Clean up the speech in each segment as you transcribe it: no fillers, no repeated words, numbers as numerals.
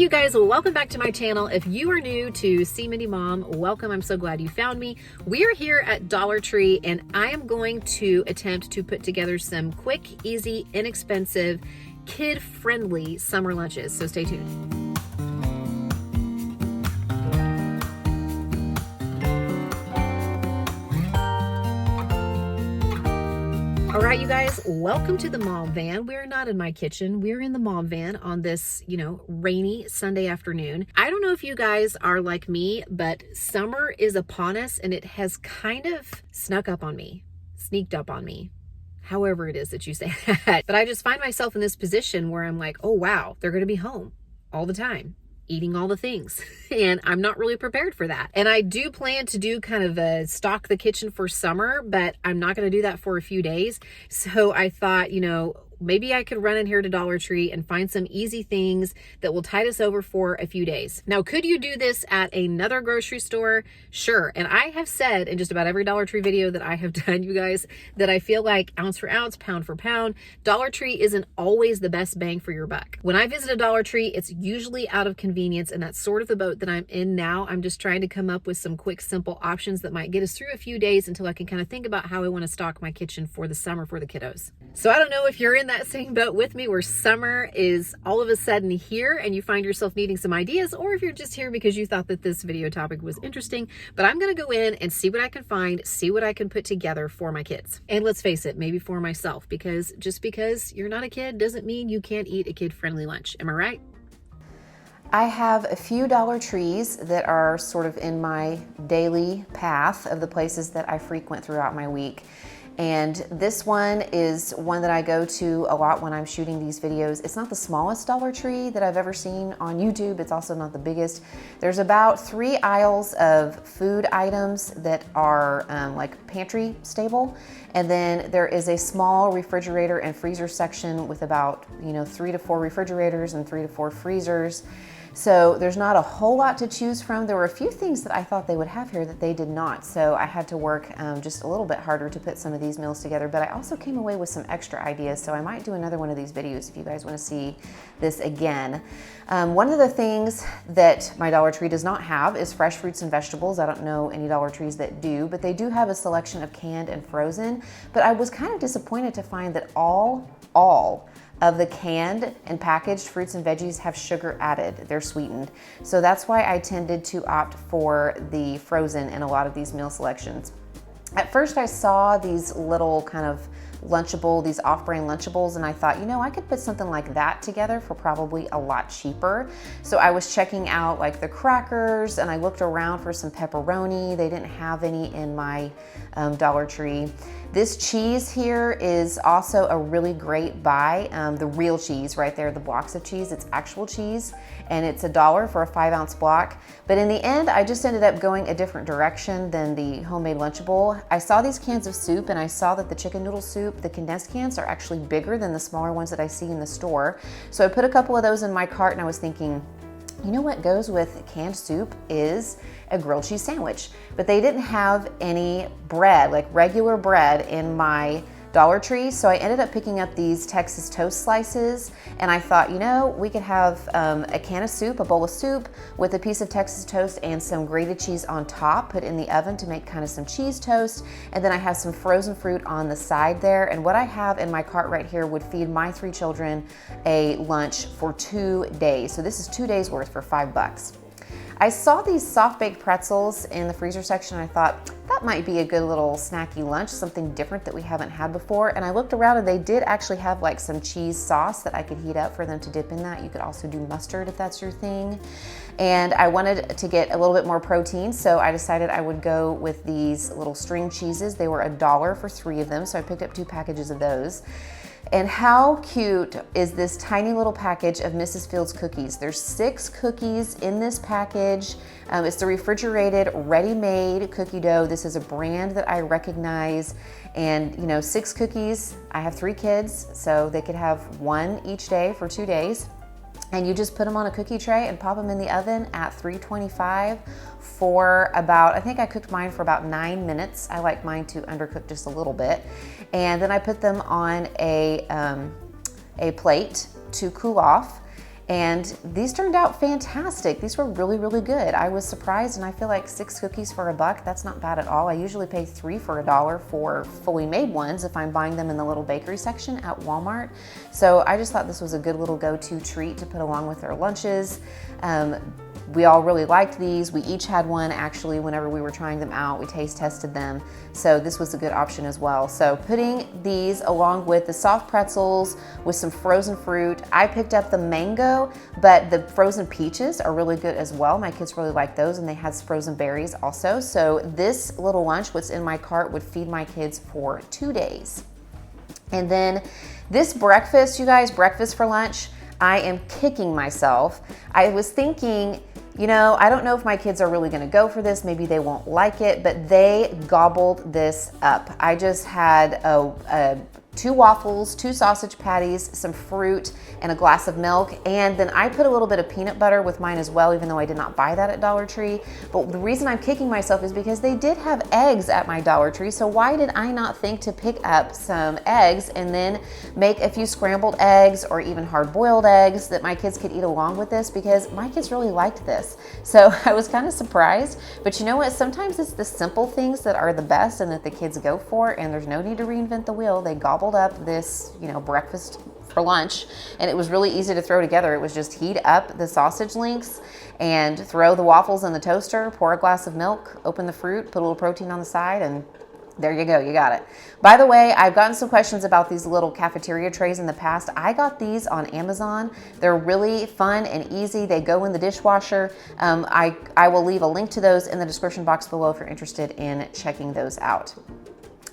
you guys, welcome back to my channel. If you are new to See Mindy Mom, welcome. I'm so glad you found me. We are here at Dollar Tree and I am going to attempt to put together some quick, easy, inexpensive, kid-friendly summer lunches. So stay tuned. All right, you guys, welcome to the mom van. We're not in my kitchen. We're in the mom van on this, rainy Sunday afternoon. I don't know if you guys are like me, but summer is upon us and it has kind of sneaked up on me, however it is that you say that. But I just find myself in this position where I'm like, oh, wow, they're going to be home all the time, eating all the things. And I'm not really prepared for that. And I do plan to do kind of a stock the kitchen for summer, but I'm not going to do that for a few days. So I thought, maybe I could run in here to Dollar Tree and find some easy things that will tide us over for a few days. Now, could you do this at another grocery store? Sure. And I have said in just about every Dollar Tree video that I have done, you guys, that I feel like ounce for ounce, pound for pound, Dollar Tree isn't always the best bang for your buck. When I visit a Dollar Tree, it's usually out of convenience, and that's sort of the boat that I'm in now. I'm just trying to come up with some quick, simple options that might get us through a few days until I can kind of think about how I want to stock my kitchen for the summer for the kiddos. So I don't know if you're in that same boat with me where summer is all of a sudden here and you find yourself needing some ideas, or if you're just here because you thought that this video topic was interesting. But I'm going to go in and see what I can find, see what I can put together for my kids. And let's face it, maybe for myself, because just because you're not a kid doesn't mean you can't eat a kid-friendly lunch. Am I right? I have a few Dollar Trees that are sort of in my daily path of the places that I frequent throughout my week. And this one is one that I go to a lot when I'm shooting these videos. It's not the smallest Dollar Tree that I've ever seen on YouTube. It's also not the biggest. There's about 3 aisles of food items that are like pantry stable. And then there is a small refrigerator and freezer section with about 3 to 4 refrigerators and 3 to 4 freezers. So there's not a whole lot to choose from. There were a few things that I thought they would have here that they did not. So I had to work just a little bit harder to put some of these meals together, but I also came away with some extra ideas. So I might do another one of these videos if you guys want to see this again. One of the things that my Dollar Tree does not have is fresh fruits and vegetables. I don't know any Dollar Trees that do, but they do have a selection of canned and frozen. But I was kind of disappointed to find that all of the canned and packaged fruits and veggies have sugar added. They're sweetened. So that's why I tended to opt for the frozen in a lot of these meal selections. At first I saw these little kind of Lunchable, these off-brand Lunchables, and I thought, I could put something like that together for probably a lot cheaper. So I was checking out like the crackers, and I looked around for some pepperoni. They didn't have any in my Dollar Tree. This cheese here is also a really great buy. The real cheese right there, the blocks of cheese, it's actual cheese, and it's $1 for a 5-ounce block. But in the end, I just ended up going a different direction than the homemade Lunchable. I saw these cans of soup, and I saw that the chicken noodle soup, the condensed cans, are actually bigger than the smaller ones that I see in the store. So I put a couple of those in my cart, and I was thinking, what goes with canned soup is a grilled cheese sandwich. But they didn't have any bread, like regular bread, in my Dollar Tree. So I ended up picking up these Texas toast slices, and I thought, we could have a can of soup, a bowl of soup with a piece of Texas toast and some grated cheese on top, put in the oven to make kind of some cheese toast. And then I have some frozen fruit on the side there. And what I have in my cart right here would feed my 3 children a lunch for 2 days. So this is 2 days worth for $5. I saw these soft-baked pretzels in the freezer section, and I thought that might be a good little snacky lunch, something different that we haven't had before. And I looked around, and they did actually have like some cheese sauce that I could heat up for them to dip in that. You could also do mustard if that's your thing. And I wanted to get a little bit more protein, so I decided I would go with these little string cheeses. They were $1 for 3 of them, so I picked up 2 packages of those. And how cute is this tiny little package of Mrs. Fields cookies? There's 6 cookies in this package. It's the refrigerated, ready-made cookie dough. This is a brand that I recognize. And 6 cookies. I have 3 kids, so they could have 1 each day for 2 days. And you just put them on a cookie tray and pop them in the oven at 325 for about, I think I cooked mine for about 9 minutes. I like mine to undercook just a little bit. And then I put them on a plate to cool off. And these turned out fantastic. These were really, really good. I was surprised, and I feel like 6 cookies for $1, that's not bad at all. I usually pay 3 for $1 for fully made ones if I'm buying them in the little bakery section at Walmart. So I just thought this was a good little go-to treat to put along with their lunches. We all really liked these. We each had one actually whenever we were trying them out. We taste tested them. So this was a good option as well. So putting these along with the soft pretzels with some frozen fruit. I picked up the mango, but the frozen peaches are really good as well. My kids really like those, and they had frozen berries also. So this little lunch, what's in my cart, would feed my kids for 2 days. And then this breakfast, you guys, breakfast for lunch, I am kicking myself. I was thinking, you know, I don't know if my kids are really gonna go for this. Maybe they won't like it, but they gobbled this up. I just had 2 waffles, 2 sausage patties, some fruit, and a glass of milk. And then I put a little bit of peanut butter with mine as well, even though I did not buy that at Dollar Tree. But the reason I'm kicking myself is because they did have eggs at my Dollar Tree. So why did I not think to pick up some eggs and then make a few scrambled eggs or even hard-boiled eggs that my kids could eat along with this? Because my kids really liked this. So I was kind of surprised. But you know what? Sometimes it's the simple things that are the best and that the kids go for, and there's no need to reinvent the wheel. They gobbled up this, you know, breakfast for lunch, and it was really easy to throw together. It was just heat up the sausage links and throw the waffles in the toaster, pour a glass of milk, open the fruit, put a little protein on the side, and there you go, you got it. By the way, I've gotten some questions about these little cafeteria trays in the past. I got these on Amazon. They're really fun and easy. They go in the dishwasher. I will leave a link to those in the description box below if you're interested in checking those out.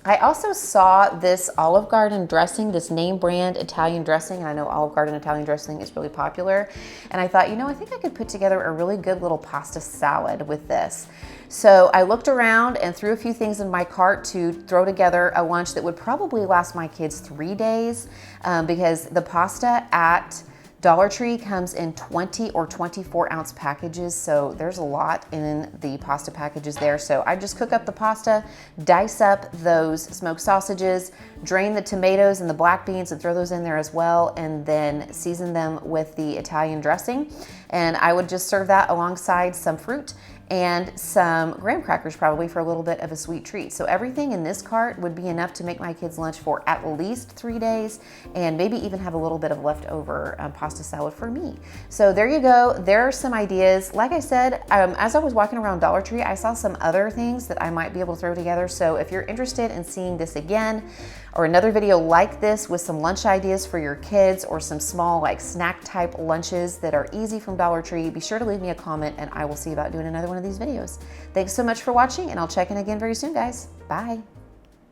I also saw this Olive Garden dressing, this name brand Italian dressing. I know Olive Garden Italian dressing is really popular. And I thought, you know, I think I could put together a really good little pasta salad with this. So I looked around and threw a few things in my cart to throw together a lunch that would probably last my kids 3 days because the pasta at Dollar Tree comes in 20 or 24 ounce packages, so there's a lot in the pasta packages there. So I just cook up the pasta, dice up those smoked sausages, drain the tomatoes and the black beans and throw those in there as well, and then season them with the Italian dressing. And I would just serve that alongside some fruit and some graham crackers probably for a little bit of a sweet treat. So everything in this cart would be enough to make my kids lunch for at least 3 days, and maybe even have a little bit of leftover pasta salad for me. So there you go. There are some ideas. Like I said, as I was walking around Dollar Tree, I saw some other things that I might be able to throw together. So if you're interested in seeing this again, or another video like this with some lunch ideas for your kids, or some small like snack type lunches that are easy from Dollar Tree, be sure to leave me a comment and I will see about doing another one of these videos. Thanks so much for watching, and I'll check in again very soon, guys. Bye.